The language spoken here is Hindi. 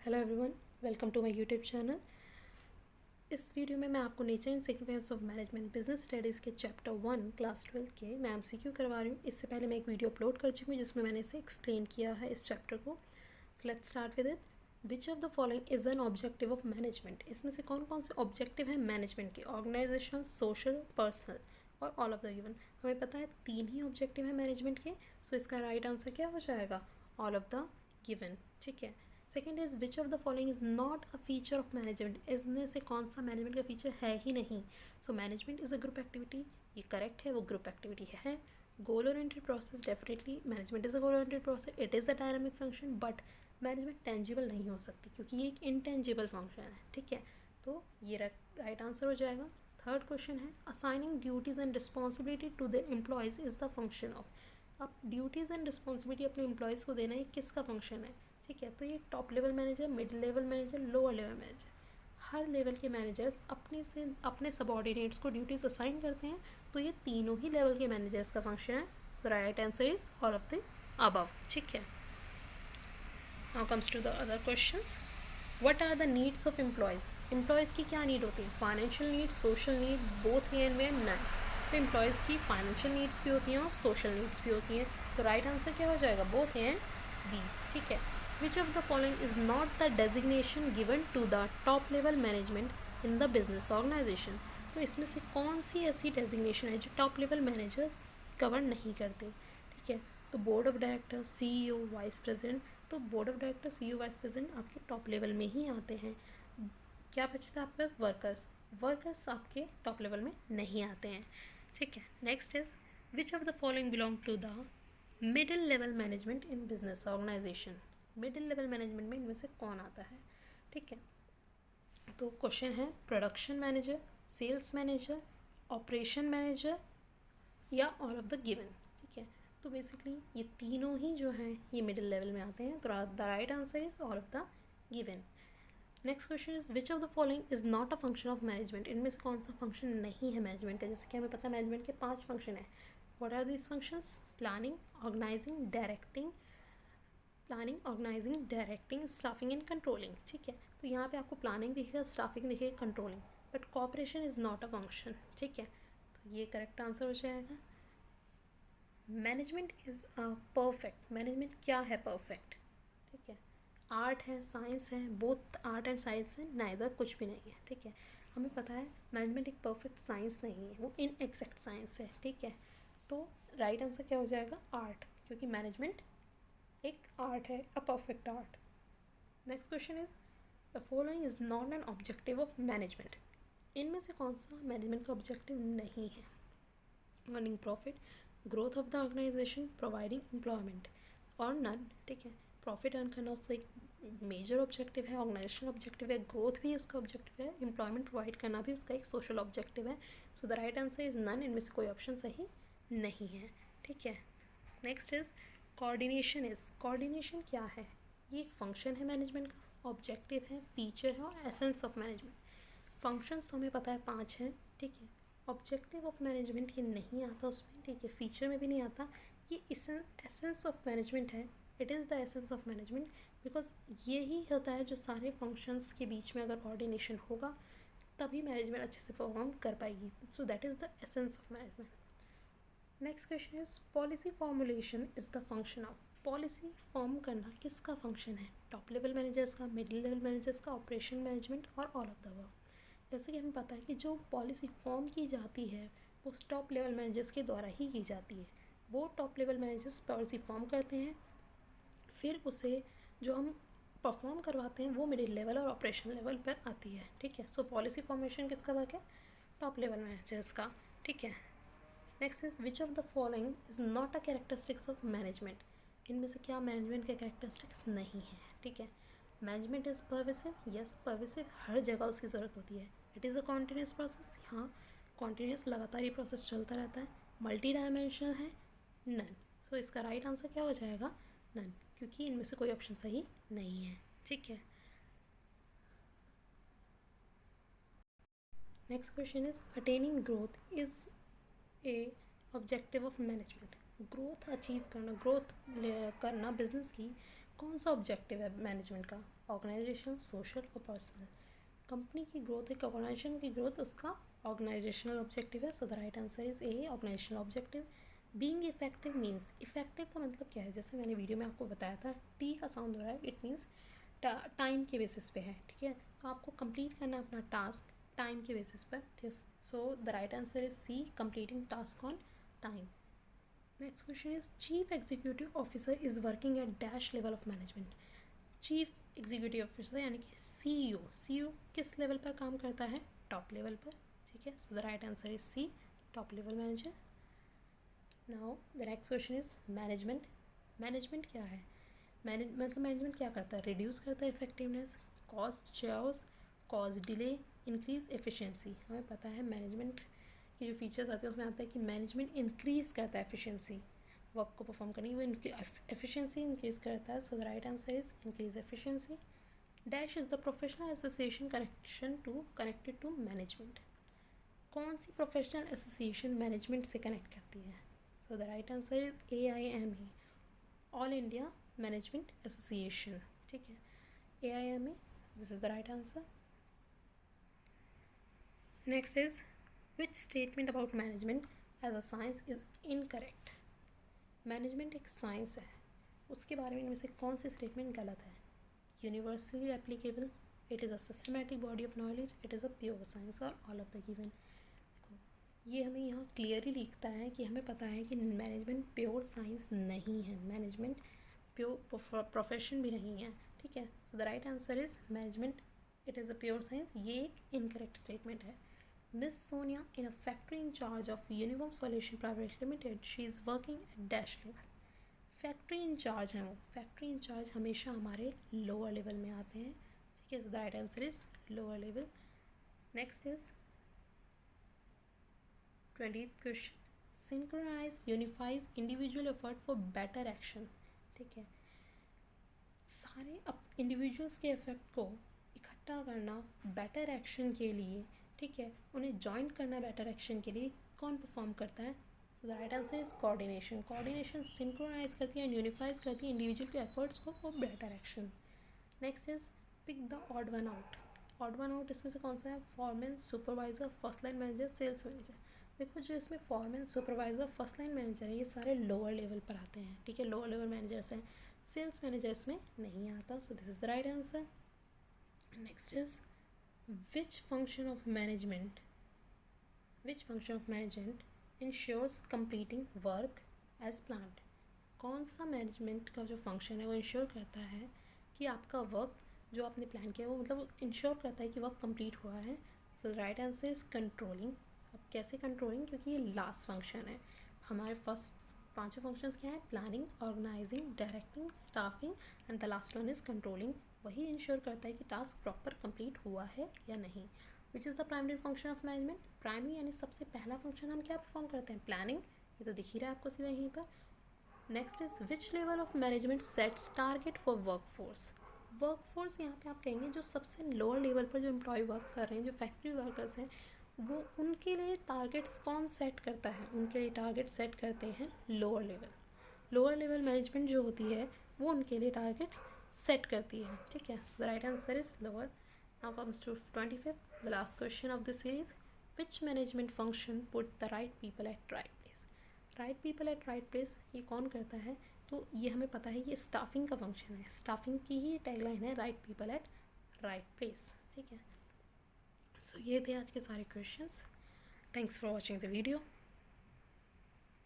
Hello everyone, welcome to my YouTube channel. इस वीडियो में मैं आपको nature and significance of management business studies के चैप्टर 1 क्लास 12 के मैं एमसीक्यू करवा रही हूँ। इससे पहले मैं एक वीडियो अपलोड कर चुकी हूँ जिसमें मैंने इसे एक्सप्लेन किया है इस चैप्टर को। So let's start with it. Which of the following is an objective of management? इसमें से कौन कौन से ऑब्जेक्टिव हैं मैनेजमेंट के? ऑर्गेनाइजेशनल, सोशल, पर्सनल और ऑल ऑफ द गिवन। हमें पता है 3 ही ऑब्जेक्टिव है मैनेजमेंट के। सो इसका राइट आंसर क्या हो जाएगा? All of the given. ठीक है। Second is which of the following is not a feature of management? इसमें से कौन सा मैनेजमेंट का फीचर है ही नहीं? So management is a group activity, ये करेक्ट है, वो ग्रुप एक्टिविटी है। Goal oriented process, definitely management is a goal oriented process, it is a dynamic function, but management tangible नहीं हो सकती क्योंकि ये एक इनटेंजिबल फंक्शन है। ठीक है, तो ये राइट आंसर हो जाएगा। थर्ड क्वेश्चन है assigning duties and responsibility to the employees is the function of. अब ड्यूटीज़ एंड रिस्पॉन्सिबिलिटी अपने एम्प्लॉयज़ को देना, ये किसका फंक्शन है? ठीक है, तो ये top level manager, mid level manager, lower level manager, हर लेवल के मैनेजर्स अपने सबॉर्डिनेट्स को ड्यूटीज़ असाइन करते हैं। तो ये तीनों ही लेवल के मैनेजर्स का फंक्शन है। तो right answer is all of the above. ठीक है, now comes to the other questions. What are the needs of employees? Employees की क्या नीड होती है? Financial need, social need, both A and way and none. तो एम्प्लॉयज़ की फाइनेंशियल नीड्स भी होती हैं और सोशल नीड्स भी होती हैं। तो राइट आंसर क्या हो जाएगा? Both A and B. ठीक है। Which of the following is not the designation given to the top level management in the business organization? तो इसमें से कौन सी ऐसी डेजिग्नेशन है जो टॉप लेवल मैनेजर्स कवर नहीं करते? ठीक है, तो board of director, CEO, vice president. तो board of director, CEO, vice president आपके टॉप लेवल में ही आते हैं। क्या बचता है आपके पास? वर्कर्स। वर्कर्स आपके टॉप लेवल में नहीं आते हैं। ठीक है, next is which of the following belong to the middle level management in business organization? Middle level management में इनमें से कौन आता है? ठीक है, तो क्वेश्चन है production manager, sales manager, operation manager या ऑल ऑफ द गिवन। ठीक है, तो बेसिकली ये तीनों ही जो हैं ये मिडिल लेवल में आते हैं। तो the right answer is all of the given. Next question is which of the following is not a function of management? इनमें से कौन सा फंक्शन नहीं है मैनेजमेंट का? जैसे कि हमें पता है मैनेजमेंट के 5 फंक्शन है। What are these functions? Planning, organising, directing, directing, staffing and controlling. ठीक है, तो यहाँ पे आपको प्लानिंग दिखेगा, स्टाफिंग दिखेगा, controlling, but cooperation is not a function. ठीक है, तो ये करेक्ट आंसर हो जाएगा। Management is a perfect. Management क्या है? परफेक्ट। ठीक है, आर्ट है, साइंस है, बोथ आर्ट एंड साइंस है, नाइदर कुछ भी नहीं है। ठीक है, हमें पता है मैनेजमेंट एक परफेक्ट साइंस नहीं है, वो इन एग्जैक्ट साइंस है। ठीक है, तो राइट आंसर क्या हो जाएगा? आर्ट, क्योंकि मैनेजमेंट एक आर्ट है, a perfect art. Next question is the following is not an objective of management? इनमें से कौन सा मैनेजमेंट का ऑब्जेक्टिव नहीं है? Earning profit, growth of the organization, providing employment और नन। ठीक है, प्रॉफिट अर्न करना उसका एक मेजर ऑब्जेक्टिव है, ऑर्गेनाइजेशनल ऑब्जेक्टिव है, ग्रोथ भी उसका ऑब्जेक्टिव है, एम्प्लॉयमेंट प्रोवाइड करना भी उसका एक सोशल ऑब्जेक्टिव है। So the right answer is none. इनमें से कोई ऑप्शन सही नहीं है। ठीक है, नेक्स्ट इज कोऑर्डिनेशन। कोऑर्डिनेशन क्या है? ये एक फंक्शन है मैनेजमेंट का, ऑब्जेक्टिव है, फीचर है और एसेंस ऑफ मैनेजमेंट। फंक्शंस तो हमें पता है 5 हैं। ठीक है, ऑब्जेक्टिव ऑफ मैनेजमेंट ये नहीं आता उसमें। ठीक है, फीचर में भी नहीं आता। ये एसेंस ऑफ मैनेजमेंट है। It is the essence of management because ये ही होता है जो सारे फंक्शंस के बीच में अगर कोऑर्डिनेशन होगा तभी मैनेजमेंट अच्छे से परफॉर्म कर पाएगी। So that is the essence of management. Next question is policy formulation is the function of. Policy form करना किसका फंक्शन है? टॉप लेवल मैनेजर्स का, मिडिल लेवल मैनेजर्स का, ऑपरेशन मैनेजमेंट और ऑल ऑफ द अबव। जैसे कि हमें पता है कि जो पॉलिसी फॉर्म की जाती है वो टॉप लेवल मैनेजर्स के द्वारा ही की जाती है। वो top level managers policy form करते हैं, फिर उसे जो हम परफॉर्म करवाते हैं वो मिडिल लेवल और ऑपरेशन लेवल पर आती है। ठीक है, सो पॉलिसी फॉर्मेशन किसका वर्क है? टॉप लेवल मैनेजर्स का। ठीक है, next is which of the following is not a characteristics of management? इनमें से क्या मैनेजमेंट के कैरेक्टरिस्टिक्स नहीं है? ठीक है, management is pervasive. Yes, pervasive, हर जगह उसकी ज़रूरत होती है। It is a continuous process. हाँ, कॉन्टीन्यूस लगातार ये प्रोसेस चलता रहता है। मल्टी डायमेंशनल है, नन। सो इसका राइट आंसर क्या हो जाएगा? नन, क्योंकि इनमें से कोई ऑप्शन सही नहीं है। ठीक है, next question is attaining growth is a objective of management. Growth achieve करना, ग्रोथ करना बिजनेस की कौन सा ऑब्जेक्टिव है मैनेजमेंट का? ऑर्गेनाइजेशन, सोशल और पर्सनल। कंपनी की ग्रोथ, एक ऑर्गेनाइजेशन की ग्रोथ उसका ऑर्गेनाइजेशनल ऑब्जेक्टिव है, so the right answer is A, organisational objective. Being effective means, effective का मतलब क्या है? जैसे मैंने वीडियो में आपको बताया था, टी का साउंड हो रहा है, इट मीन्स टाइम के बेसिस पे है, ठीक है। तो आपको कंप्लीट करना है अपना टास्क टाइम के बेसिस पर, ठीक। So the right answer is C, completing task on time. Next question is chief executive officer is working at dash level of management. Chief executive officer यानी कि सीईओ, सीईओ किस लेवल पर काम करता है? टॉप लेवल पर, ठीक है। So the right answer is C, top level manager. Now the next question is management. Management क्या है? मैनेजमेंट क्या करता है? रिड्यूस करता है effectiveness, cost chairs, cost delay, increase efficiency. हमें पता है मैनेजमेंट की जो फीचर्स आते हैं उसमें आता है कि मैनेजमेंट इंक्रीज करता है एफिशिएंसी, वर्क को परफॉर्म करने की वो एफिशिएंसी इंक्रीज करता है। So the right answer is increase efficiency. Dash is the professional association connected to management. कौन सी प्रोफेशनल एसोसिएशन मैनेजमेंट से कनेक्ट करती है? So the right answer is AIMA, all India management association, ठीक है। AIMA, this is the right answer. Next is which statement about management as a science is incorrect. Management एक साइंस है, उसके बारे में इनमें से कौन सी स्टेटमेंट गलत है? Universally applicable, it is a systematic body of knowledge, it is a pure science, और ऑल ऑफ द गिवन। ये हमें यहाँ क्लियरली लिखता है कि हमें पता है कि मैनेजमेंट प्योर साइंस नहीं है, मैनेजमेंट प्योर प्रोफेशन भी नहीं है, ठीक है। So the right answer is management it is a pure science, ये एक इनकरेक्ट स्टेटमेंट है। Miss Sonia in a factory in charge of Uniform Solution Private Limited. She is working at dash level. Factory incharge हैं वो, फैक्ट्री इंचार्ज हमेशा हमारे लोअर लेवल में आते हैं, ठीक है। So the right answer is lower level. Next is 20th question, synchronize unifies individual effort for better action, ठीक है। सारे इंडिविजुअल्स के एफर्ट को इकट्ठा करना बेटर एक्शन के लिए, ठीक है, उन्हें जॉइंट करना बेटर एक्शन के लिए कौन परफॉर्म करता है? The right answer is coordination. Coordination synchronize करती है एंड यूनिफाइज करती है इंडिविजुअल के एफर्ट्स को for better action. Next is pick the odd one out. Odd one out इसमें से कौन सा है? Foreman, supervisor, first line manager, sales manager. देखो जो इसमें foreman, supervisor, first line manager है, ये सारे लोअर लेवल पर आते हैं, ठीक है, लोअर लेवल मैनेजर्स हैं। सेल्स मैनेजर इसमें नहीं आता, so this is the right answer. Next is which function of management ensures completing work as planned? कौन सा मैनेजमेंट का जो फंक्शन है वो इंश्योर करता है कि आपका वर्क जो आपने प्लान किया वो मतलब इंश्योर करता है कि वर्क कंप्लीट हुआ है? सो राइट आंसर इज कंट्रोलिंग। अब कैसे कंट्रोलिंग? क्योंकि ये लास्ट फंक्शन है। हमारे फर्स्ट पांचों फंक्शंस क्या है? Planning, organising, directing, staffing and the last one is controlling. वही इंश्योर करता है कि टास्क प्रॉपर कंप्लीट हुआ है या नहीं। Which is the primary function of management? Primary यानी सबसे पहला फंक्शन हम क्या परफॉर्म करते हैं? प्लानिंग, ये तो दिख ही रहा है आपको सीधा यहीं पर। Next is which level of management sets target for workforce? Workforce यहाँ पे आप कहेंगे जो सबसे लोअर लेवल पर जो एम्प्लॉय वर्क कर रहे हैं, जो फैक्ट्री वर्कर्स हैं, वो उनके लिए टारगेट्स कौन सेट करता है? उनके लिए टारगेट सेट करते हैं lower level. Lower level management जो होती है वो उनके लिए टारगेट्स सेट करती है, ठीक है। So the right answer is lower. Now comes to 25th, the last question of this series. Which management function put the right people at right place? Right people at right place ये कौन करता है? तो ये हमें पता है ये स्टाफिंग का फंक्शन है, स्टाफिंग की ही टैगलाइन है right people at right place, ठीक है। सो ये थे आज के सारे questions. Thanks for watching the video.